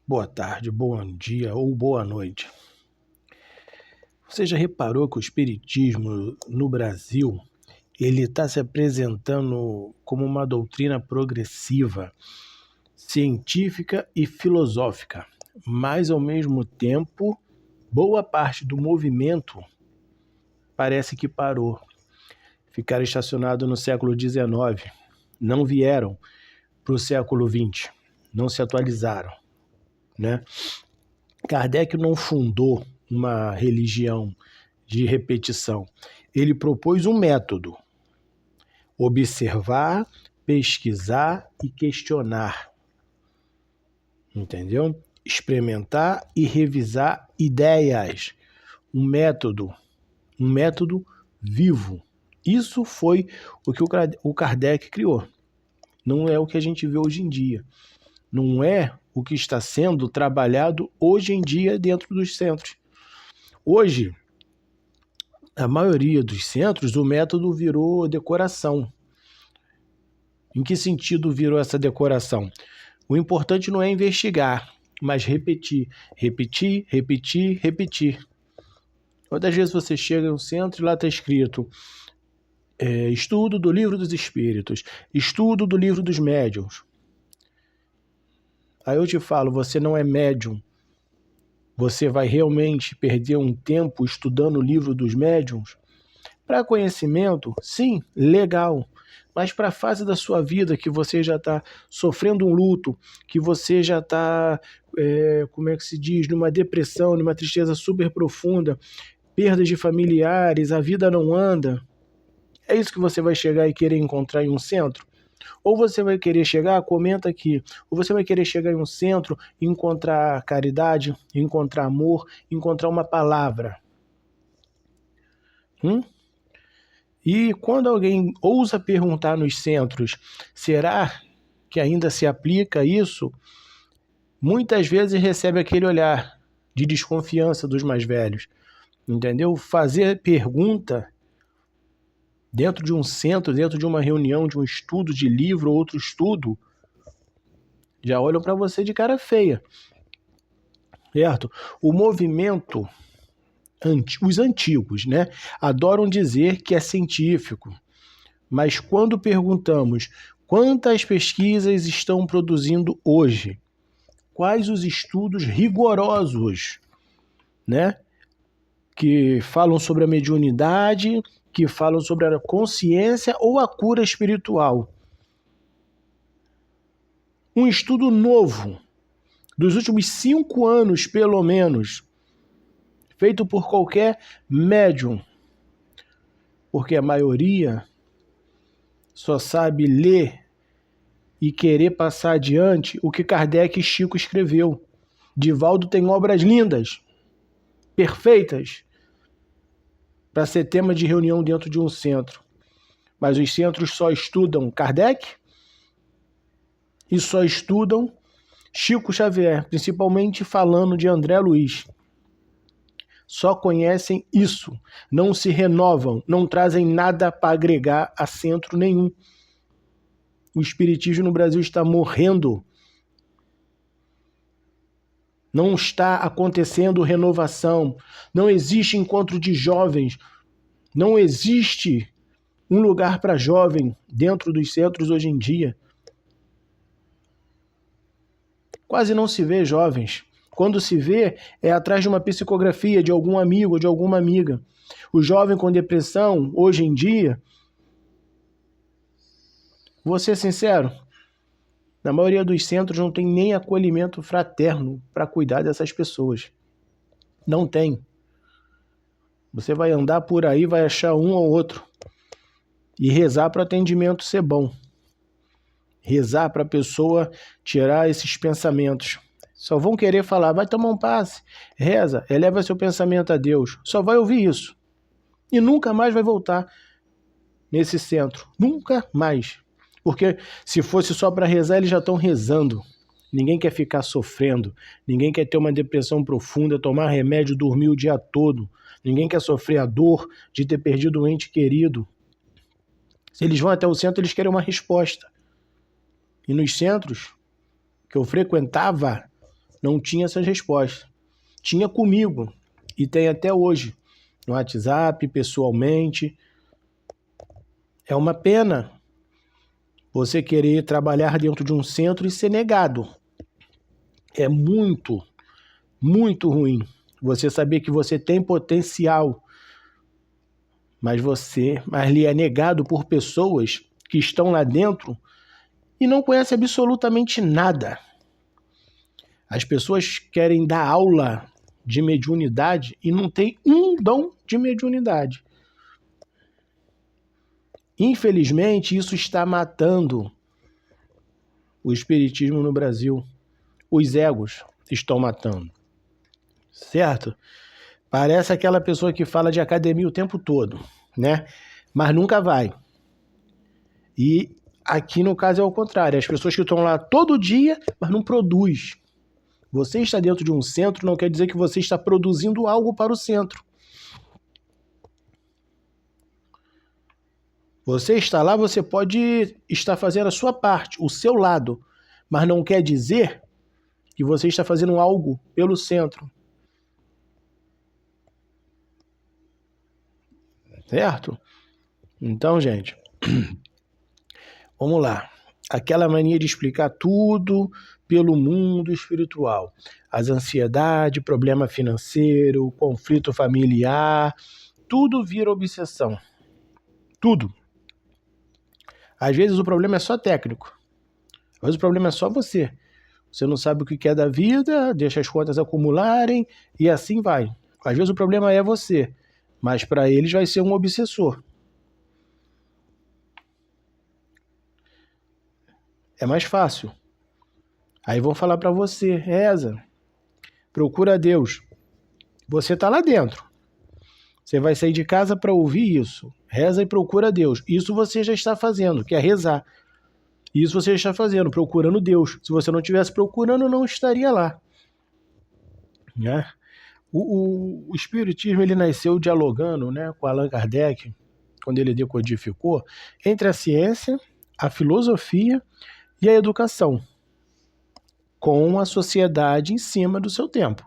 Boa tarde, bom dia ou boa noite. Você já reparou que o espiritismo no Brasil ele está se apresentando como uma doutrina progressiva, científica e filosófica, mas ao mesmo tempo, boa parte do movimento parece que parou. Ficaram estacionados no século XIX, não vieram para o século XX, não se atualizaram, né? Kardec não fundou uma religião de repetição. Ele propôs um método: observar, pesquisar e questionar. Entendeu? Experimentar e revisar ideias. Um método vivo. Isso foi o que o Kardec criou. Não é o que a gente vê hoje em dia. Não é o que está sendo trabalhado hoje em dia dentro dos centros. Hoje, a maioria dos centros, o método virou decoração. Em que sentido virou essa decoração? O importante não é investigar, mas repetir. Repetir, repetir, repetir. Quantas vezes você chega no centro e lá está escrito estudo do livro dos espíritos, estudo do livro dos médiuns. Aí eu te falo, você não é médium. Você vai realmente perder um tempo estudando o livro dos médiuns? Para conhecimento, sim, legal. Mas para a fase da sua vida que você já está sofrendo um luto, que você já está, numa depressão, numa tristeza super profunda, perdas de familiares, a vida não anda, é isso que você vai chegar e querer encontrar em um centro? Ou você vai querer chegar, comenta aqui, ou você vai querer chegar em um centro e encontrar caridade, encontrar amor, encontrar uma palavra. E quando alguém ousa perguntar nos centros, será que ainda se aplica isso? Muitas vezes recebe aquele olhar de desconfiança dos mais velhos. Entendeu? Fazer pergunta dentro de um centro, dentro de uma reunião, de um estudo de livro ou outro estudo, já olham para você de cara feia. Certo? O movimento, os antigos, né, adoram dizer que é científico. Mas quando perguntamos quantas pesquisas estão produzindo hoje, quais os estudos rigorosos, né, que falam sobre a mediunidade, que falam sobre a consciência ou a cura espiritual. Um estudo novo, dos últimos 5 anos, pelo menos, feito por qualquer médium, porque a maioria só sabe ler e querer passar adiante o que Kardec e Chico escreveu. Divaldo tem obras lindas, perfeitas, para ser tema de reunião dentro de um centro. Mas os centros só estudam Kardec e só estudam Chico Xavier, principalmente falando de André Luiz. Só conhecem isso, não se renovam, não trazem nada para agregar a centro nenhum. O espiritismo no Brasil está morrendo. Não está acontecendo renovação, não existe encontro de jovens, não existe um lugar para jovem dentro dos centros hoje em dia. Quase não se vê jovens. Quando se vê, é atrás de uma psicografia de algum amigo ou de alguma amiga. O jovem com depressão, hoje em dia, vou ser sincero, na maioria dos centros não tem nem acolhimento fraterno para cuidar dessas pessoas. Não tem. Você vai andar por aí, vai achar um ou outro. E rezar para o atendimento ser bom. Rezar para a pessoa tirar esses pensamentos. Só vão querer falar, vai tomar um passe, reza, eleva seu pensamento a Deus. Só vai ouvir isso. E nunca mais vai voltar nesse centro. Nunca mais. Porque se fosse só para rezar, eles já estão rezando. Ninguém quer ficar sofrendo. Ninguém quer ter uma depressão profunda, tomar remédio, dormir o dia todo. Ninguém quer sofrer a dor de ter perdido um ente querido. Se eles vão até o centro, eles querem uma resposta. E nos centros, que eu frequentava não tinha essas respostas. Tinha comigo e tem até hoje, no WhatsApp, pessoalmente. É uma pena você querer trabalhar dentro de um centro e ser negado. É muito, muito ruim. Você saber que você tem potencial, mas lhe é negado por pessoas que estão lá dentro e não conhecem absolutamente nada. As pessoas querem dar aula de mediunidade e não tem um dom de mediunidade. Infelizmente, isso está matando o espiritismo no Brasil. Os egos estão matando. Certo? Parece aquela pessoa que fala de academia o tempo todo, né? Mas nunca vai. E aqui no caso é o contrário. As pessoas que estão lá todo dia, mas não produz. Você está dentro de um centro não quer dizer que você está produzindo algo para o centro. Você está lá, você pode estar fazendo a sua parte, o seu lado, mas não quer dizer que você está fazendo algo pelo centro. Certo? Então, gente, vamos lá. Aquela mania de explicar tudo pelo mundo espiritual. As ansiedades, problema financeiro, conflito familiar, tudo vira obsessão. Tudo. Às vezes o problema é só técnico. Às vezes o problema é só você. Você não sabe o que é da vida, deixa as contas acumularem e assim vai. Às vezes o problema é você, mas para eles vai ser um obsessor. É mais fácil. Aí vão falar para você, reza, procura a Deus. Você está lá dentro. Você vai sair de casa para ouvir isso. Reza e procura a Deus. Isso você já está fazendo, que é rezar. Isso você está fazendo, procurando Deus. Se você não estivesse procurando, não estaria lá. Né? O Espiritismo ele nasceu dialogando, né, com Allan Kardec, quando ele decodificou, entre a ciência, a filosofia e a educação, com a sociedade em cima do seu tempo.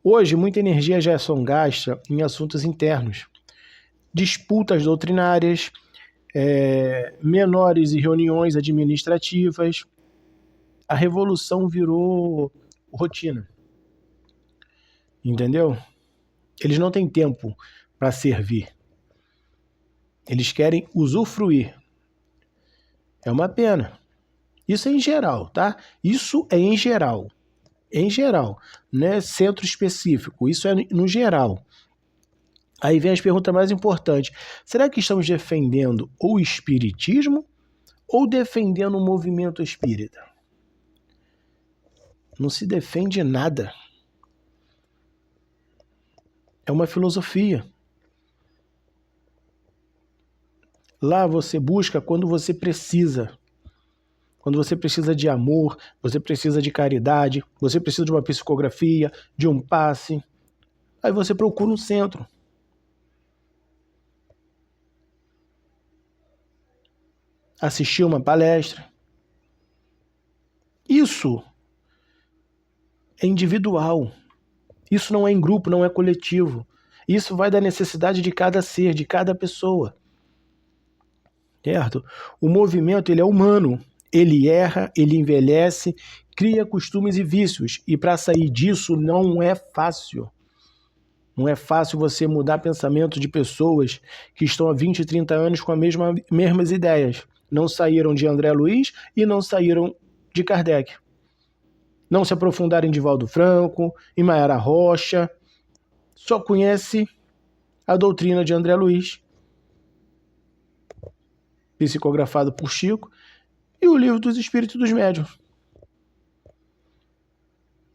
Hoje, muita energia já são gasta em assuntos internos, disputas doutrinárias, menores e reuniões administrativas. A revolução virou rotina. Entendeu? Eles não têm tempo para servir. Eles querem usufruir. É uma pena. Isso é em geral, tá? Isso é em geral. Em geral. Não é centro específico. Isso é no geral. Aí vem as perguntas mais importantes. Será que estamos defendendo o espiritismo ou defendendo o movimento espírita? Não se defende nada. É uma filosofia. Lá você busca quando você precisa. Quando você precisa de amor, você precisa de caridade, você precisa de uma psicografia, de um passe. Aí você procura um centro. Assistir uma palestra. Isso é individual. Isso não é em grupo, não é coletivo. Isso vai da necessidade de cada ser, de cada pessoa. Certo? O movimento ele é humano. Ele erra, ele envelhece, cria costumes e vícios. E para sair disso não é fácil. Não é fácil você mudar pensamento de pessoas que estão há 20, 30 anos com as mesmas ideias. Não saíram de André Luiz e não saíram de Kardec. Não se aprofundaram em Divaldo Franco, em Mayara Rocha. Só conhece a doutrina de André Luiz, psicografado por Chico, e o livro dos Espíritos dos Médiuns.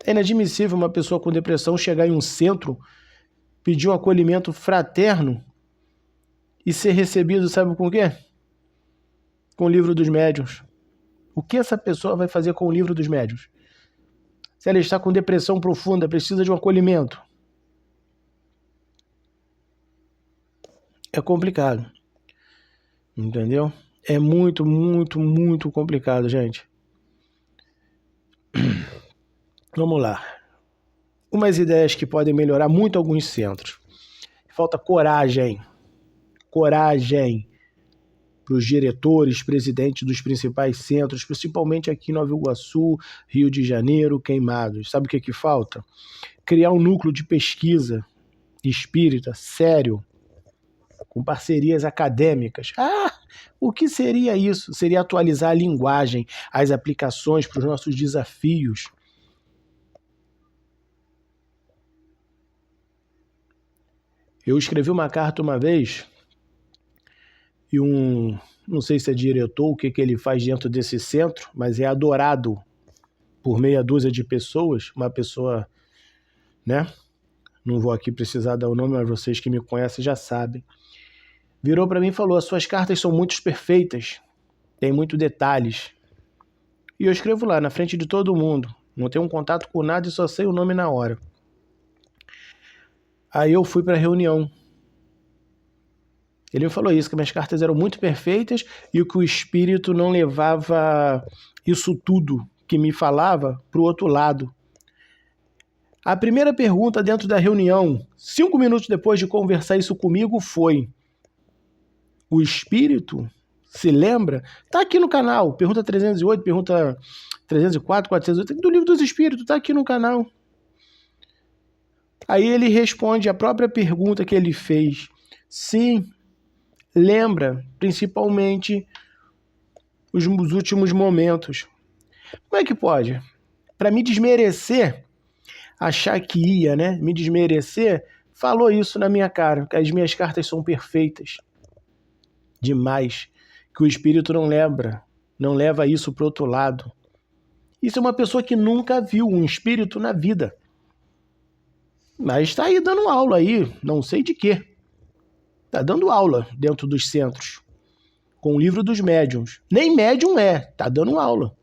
É inadmissível uma pessoa com depressão chegar em um centro, pedir um acolhimento fraterno e ser recebido, sabe com o quê? Com o livro dos médiuns. O que essa pessoa vai fazer com o livro dos médiuns? Se ela está com depressão profunda, precisa de um acolhimento. É complicado. Entendeu? É muito, muito, muito complicado, gente. Vamos lá. Umas ideias que podem melhorar muito alguns centros. Falta coragem. Coragem para os diretores, presidentes dos principais centros, principalmente aqui em Nova Iguaçu, Rio de Janeiro, Queimados. Sabe o que falta? Criar um núcleo de pesquisa espírita sério, com parcerias acadêmicas. O que seria isso? Seria atualizar a linguagem, as aplicações para os nossos desafios. Eu escrevi uma carta uma vez e não sei se é diretor, o que ele faz dentro desse centro, mas é adorado por meia dúzia de pessoas, uma pessoa, né? Não vou aqui precisar dar o nome, mas vocês que me conhecem já sabem. Virou para mim e falou: as suas cartas são muito perfeitas, tem muitos detalhes. E eu escrevo lá, na frente de todo mundo. Não tenho um contato com nada e só sei o nome na hora. Aí eu fui para a reunião. Ele me falou isso, que minhas cartas eram muito perfeitas e que o espírito não levava isso tudo que me falava para o outro lado. A primeira pergunta dentro da reunião, 5 minutos depois de conversar isso comigo, foi: o espírito se lembra? Está aqui no canal, pergunta 308, pergunta 304, 408, do Livro dos Espíritos, está aqui no canal. Aí ele responde a própria pergunta que ele fez. Sim, lembra, principalmente os últimos momentos. Como é que pode? Para me desmerecer, achar que ia, né? Me desmerecer, falou isso na minha cara, que as minhas cartas são perfeitas. Demais. Que o espírito não lembra, não leva isso para o outro lado. Isso é uma pessoa que nunca viu um espírito na vida. Mas está aí dando aula aí, não sei de quê. Está dando aula dentro dos centros, com o Livro dos Médiuns. Nem médium está dando aula.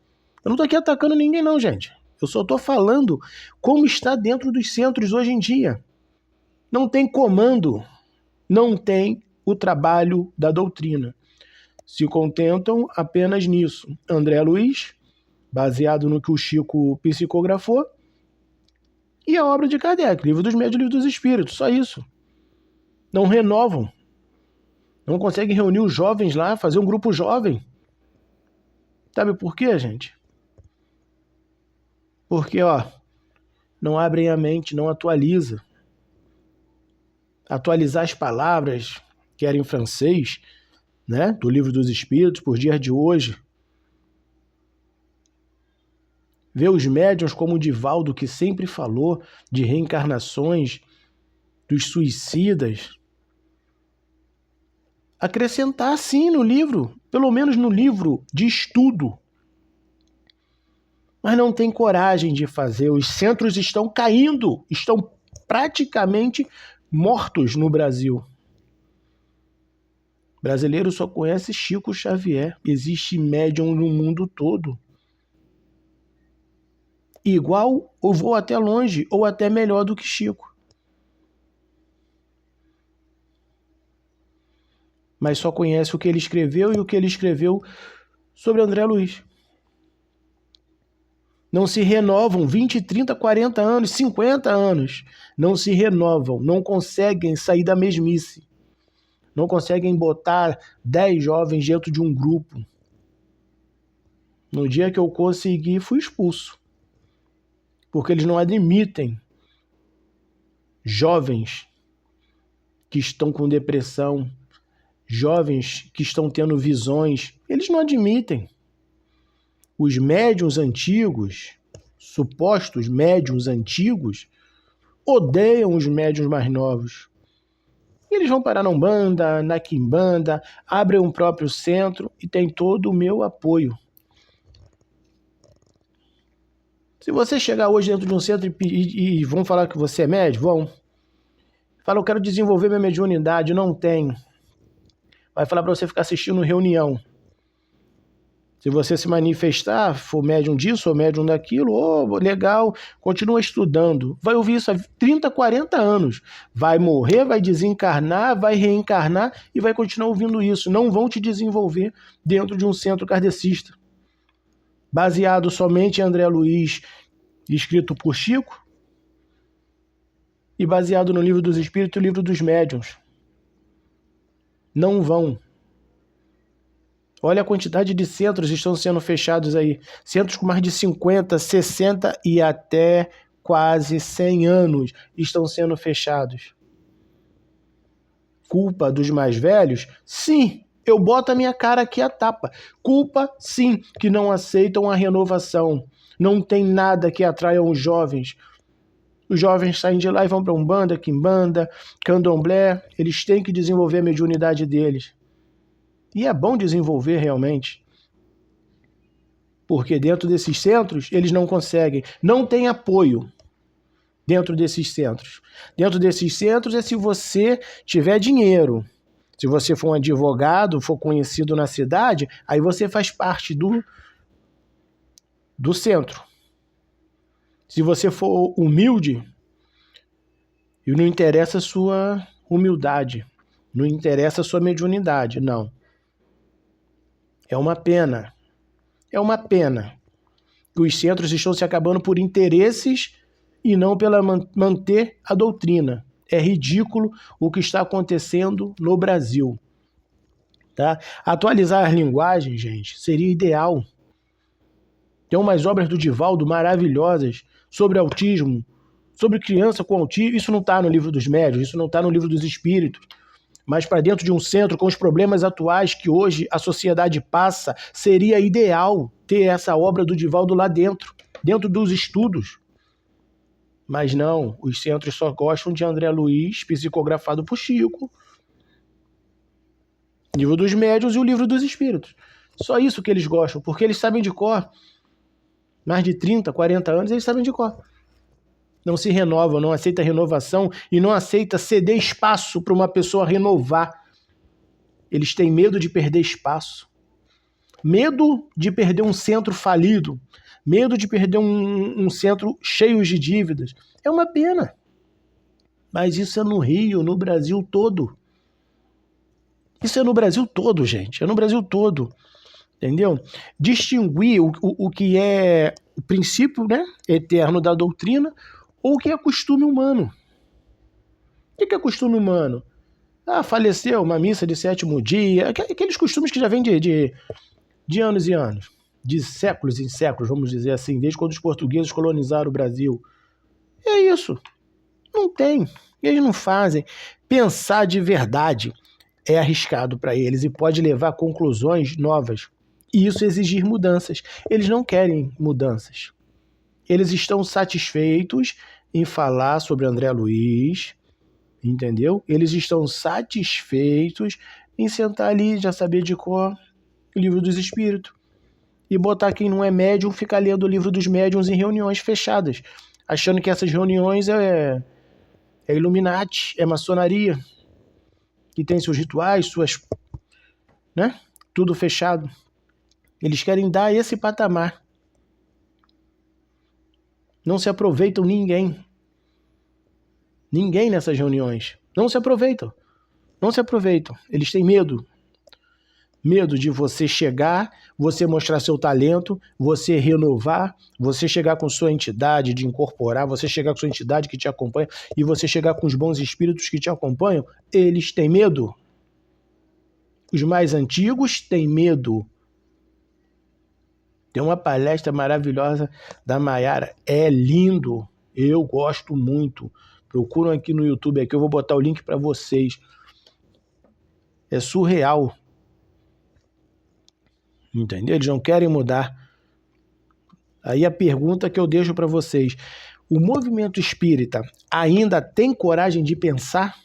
Eu não estou aqui atacando ninguém não, gente. Eu só estou falando como está dentro dos centros hoje em dia. Não tem comando, não tem o trabalho da doutrina. Se contentam apenas nisso. André Luiz, baseado no que o Chico psicografou, e a obra de Kardec, Livro dos Médiuns e Livro dos Espíritos, só isso. Não renovam. Não conseguem reunir os jovens lá, fazer um grupo jovem. Sabe por quê, gente? Porque, não abrem a mente, não atualiza. Atualizar as palavras, que eram em francês, né, do Livro dos Espíritos, por dias de hoje. Ver os médiuns como o Divaldo, que sempre falou de reencarnações, dos suicidas. Acrescentar, sim, no livro, pelo menos no livro de estudo. Mas não tem coragem de fazer. Os centros estão caindo, estão praticamente mortos no Brasil. O brasileiro só conhece Chico Xavier. Existe médium no mundo todo. Igual, ou vou até longe, ou até melhor do que Chico. Mas só conhece o que ele escreveu e o que ele escreveu sobre André Luiz. Não se renovam 20, 30, 40 anos, 50 anos. Não se renovam, não conseguem sair da mesmice. Não conseguem botar 10 jovens dentro de um grupo. No dia que eu consegui, fui expulso. Porque eles não admitem jovens que estão com depressão, jovens que estão tendo visões. Eles não admitem. Os médiuns antigos, supostos médiuns antigos, odeiam os médiuns mais novos. Eles vão parar na Umbanda, na Quimbanda, abrem um próprio centro e tem todo o meu apoio. Se você chegar hoje dentro de um centro e vão falar que você é médium, vão. Fala, eu quero desenvolver minha mediunidade, não tem. Vai falar para você ficar assistindo reunião. Se você se manifestar, for médium disso ou médium daquilo, legal, continua estudando. Vai ouvir isso há 30, 40 anos. Vai morrer, vai desencarnar, vai reencarnar e vai continuar ouvindo isso. Não vão te desenvolver dentro de um centro kardecista. Baseado somente em André Luiz, escrito por Chico e baseado no Livro dos Espíritos e o Livro dos Médiuns. Não vão. Olha a quantidade de centros que estão sendo fechados aí. Centros com mais de 50, 60 e até quase 100 anos estão sendo fechados. Culpa dos mais velhos? Sim, eu boto a minha cara aqui a tapa. Culpa, sim, que não aceitam a renovação. Não tem nada que atraia os jovens. Os jovens saem de lá e vão para Umbanda, Quimbanda, Candomblé. Eles têm que desenvolver a mediunidade deles. E é bom desenvolver realmente. Porque dentro desses centros, eles não conseguem. Não tem apoio dentro desses centros. Dentro desses centros é se você tiver dinheiro. Se você for um advogado, for conhecido na cidade, aí você faz parte do centro. Se você for humilde, e não interessa a sua humildade, não interessa a sua mediunidade, não. É uma pena. É uma pena que os centros estão se acabando por interesses e não pela manter a doutrina. É ridículo o que está acontecendo no Brasil. Tá? Atualizar as linguagens, gente, seria ideal. Tem umas obras do Divaldo maravilhosas sobre autismo, sobre criança com autismo. Isso não está no Livro dos Médiuns, isso não está no Livro dos Espíritos. Mas para dentro de um centro, com os problemas atuais que hoje a sociedade passa, seria ideal ter essa obra do Divaldo lá dentro dos estudos. Mas não, os centros só gostam de André Luiz, psicografado por Chico, Livro dos Médiuns e o Livro dos Espíritos. Só isso que eles gostam, porque eles sabem de cor. Mais de 30, 40 anos, eles sabem de cor. Não se renovam, não aceita renovação e não aceita ceder espaço para uma pessoa renovar. Eles têm medo de perder espaço. Medo de perder um centro falido. Medo de perder um centro cheio de dívidas. É uma pena. Mas isso é no Rio, no Brasil todo. Isso é no Brasil todo, gente. É no Brasil todo. Entendeu? Distinguir o que é o princípio, né, eterno da doutrina ou o que é costume humano. O que é costume humano? Faleceu uma missa de sétimo dia. Aqueles costumes que já vêm de anos e anos. De séculos em séculos, vamos dizer assim. Desde quando os portugueses colonizaram o Brasil. É isso. Não tem. Eles não fazem. Pensar de verdade é arriscado para eles e pode levar a conclusões novas. E isso exigir mudanças. Eles não querem mudanças. Eles estão satisfeitos em falar sobre André Luiz, entendeu? Eles estão satisfeitos em sentar ali e já saber de cor o Livro dos Espíritos. E botar quem não é médium ficar lendo o Livro dos Médiuns em reuniões fechadas, achando que essas reuniões é Illuminati, é maçonaria, que tem seus rituais, suas, né? Tudo fechado. Eles querem dar esse patamar. Não se aproveitam ninguém. Ninguém nessas reuniões. Não se aproveitam. Não se aproveitam. Eles têm medo. Medo de você chegar, você mostrar seu talento, você renovar, você chegar com sua entidade, de incorporar, você chegar com sua entidade que te acompanha e você chegar com os bons espíritos que te acompanham. Eles têm medo. Os mais antigos têm medo. Tem uma palestra maravilhosa da Maiara. É lindo. Eu gosto muito. Procuram aqui no YouTube. Aqui eu vou botar o link para vocês. É surreal. Entendeu? Eles não querem mudar. Aí a pergunta que eu deixo para vocês. O movimento espírita ainda tem coragem de pensar?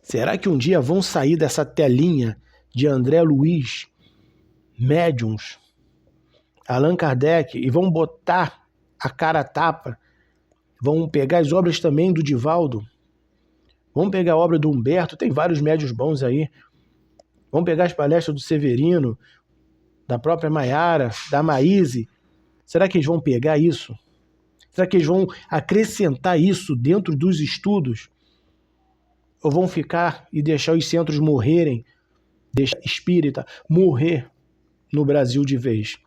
Será que um dia vão sair dessa telinha de André Luiz, médiuns, Allan Kardec, e vão botar a cara a tapa? Vão pegar as obras também do Divaldo? Vão pegar a obra do Humberto? Tem vários médiuns bons aí. Vão pegar as palestras do Severino, da própria Maiara, da Maíse. Será que eles vão pegar isso? Será que eles vão acrescentar isso dentro dos estudos? Ou vão ficar e deixar os centros morrerem, deixar a espírita morrer no Brasil de vez?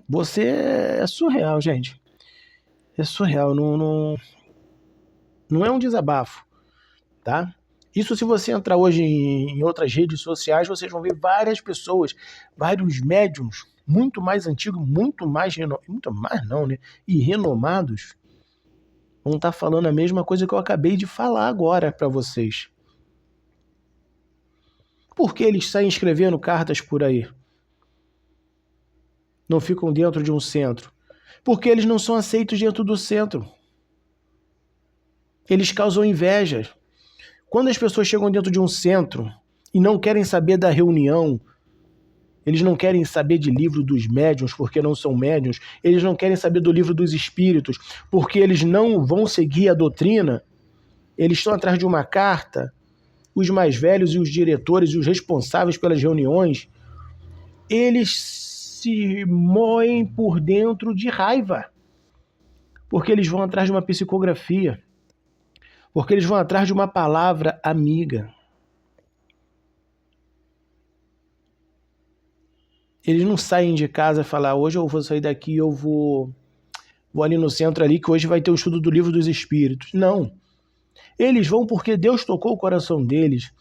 Você é surreal, gente. É surreal, não é um desabafo, tá? Isso, se você entrar hoje em outras redes sociais, vocês vão ver várias pessoas, vários médiums, muito mais antigos, muito mais não, né? E renomados, vão estar falando a mesma coisa que eu acabei de falar agora para vocês. Por que eles saem escrevendo cartas por aí? Não ficam dentro de um centro? Porque eles não são aceitos dentro do centro. Eles causam inveja. Quando as pessoas chegam dentro de um centro e não querem saber da reunião, eles não querem saber de livro dos médiuns porque não são médiuns, eles não querem saber do livro dos espíritos porque eles não vão seguir a doutrina, eles estão atrás de uma carta, os mais velhos e os diretores e os responsáveis pelas reuniões, eles se moem por dentro de raiva, porque eles vão atrás de uma psicografia, porque eles vão atrás de uma palavra amiga. Eles não saem de casa e falam, hoje eu vou sair daqui, eu vou ali no centro ali, que hoje vai ter o estudo do livro dos espíritos. Não. Eles vão porque Deus tocou o coração deles.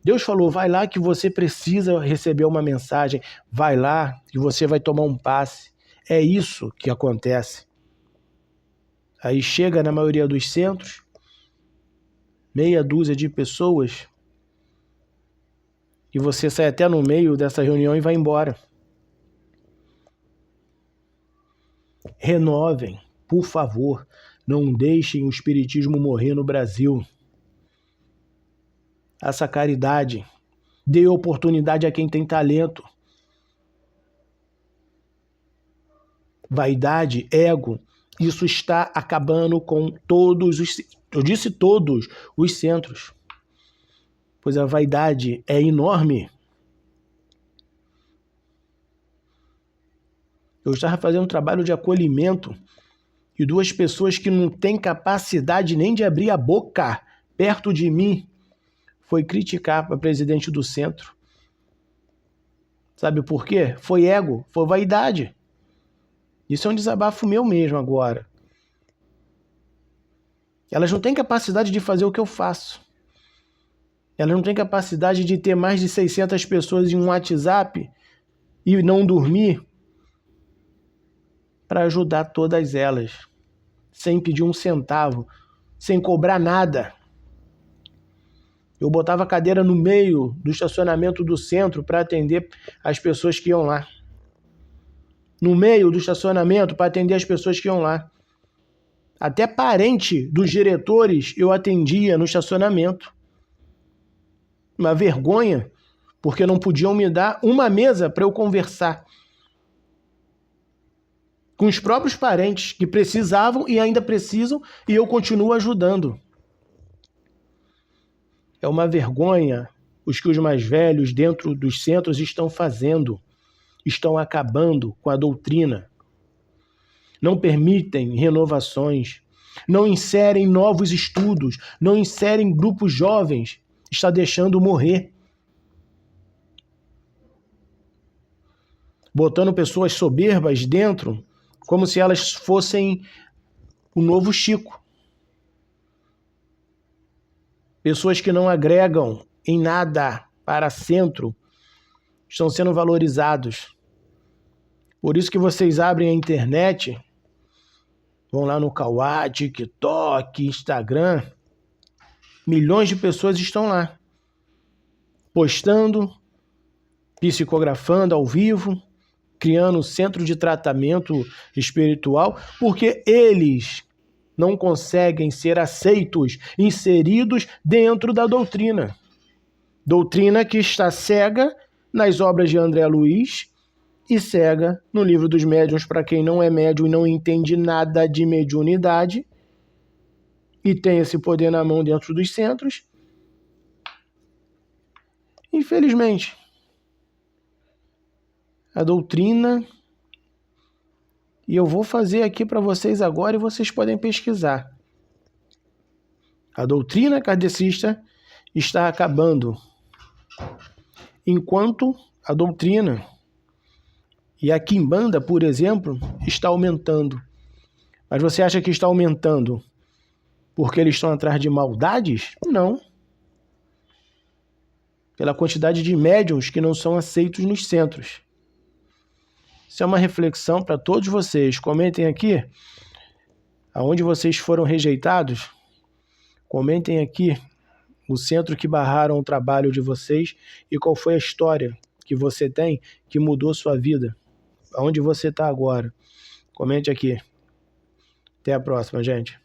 Deus falou, vai lá que você precisa receber uma mensagem. Vai lá que você vai tomar um passe. É isso que acontece. Aí chega na maioria dos centros, meia dúzia de pessoas, e você sai até no meio dessa reunião e vai embora. Renovem, por favor, não deixem o espiritismo morrer no Brasil. Essa caridade, dê oportunidade a quem tem talento. Vaidade, ego, isso está acabando com todos os... Eu disse todos os centros. Pois a vaidade é enorme. Eu estava fazendo um trabalho de acolhimento e duas pessoas que não têm capacidade nem de abrir a boca perto de mim foi criticar a presidente do centro. Sabe por quê? Foi ego, foi vaidade. Isso é um desabafo meu mesmo agora. Elas não têm capacidade de fazer o que eu faço. Elas não têm capacidade de ter mais de 600 pessoas em um WhatsApp e não dormir para ajudar todas elas, sem pedir um centavo, sem cobrar nada. Eu botava a cadeira no meio do estacionamento do centro para atender as pessoas que iam lá. No meio do estacionamento para atender as pessoas que iam lá. Até parente dos diretores eu atendia no estacionamento. Uma vergonha, porque não podiam me dar uma mesa para eu conversar com os próprios parentes que precisavam e ainda precisam, e eu continuo ajudando. É uma vergonha os que os mais velhos dentro dos centros estão fazendo. Estão acabando com a doutrina. Não permitem renovações, não inserem novos estudos, não inserem grupos jovens, está deixando morrer. Botando pessoas soberbas dentro, como se elas fossem o novo Chico. Pessoas que não agregam em nada para centro estão sendo valorizados. Por isso que vocês abrem a internet, vão lá no Kawai, TikTok, Instagram, milhões de pessoas estão lá, postando, psicografando ao vivo, criando centro de tratamento espiritual, porque eles não conseguem ser aceitos, inseridos dentro da doutrina. Doutrina que está cega nas obras de André Luiz e cega no livro dos médiuns para quem não é médium e não entende nada de mediunidade e tem esse poder na mão dentro dos centros. Infelizmente, a doutrina, e eu vou fazer aqui para vocês agora e vocês podem pesquisar. A doutrina kardecista está acabando, enquanto a doutrina E a quimbanda, por exemplo, está aumentando. Mas você acha que está aumentando porque eles estão atrás de maldades? Não. Pela quantidade de médiuns que não são aceitos nos centros. Isso é uma reflexão para todos vocês. Comentem aqui aonde vocês foram rejeitados. Comentem aqui o centro que barraram o trabalho de vocês e qual foi a história que você tem que mudou sua vida. Aonde você está agora. Comente aqui. Até a próxima, gente.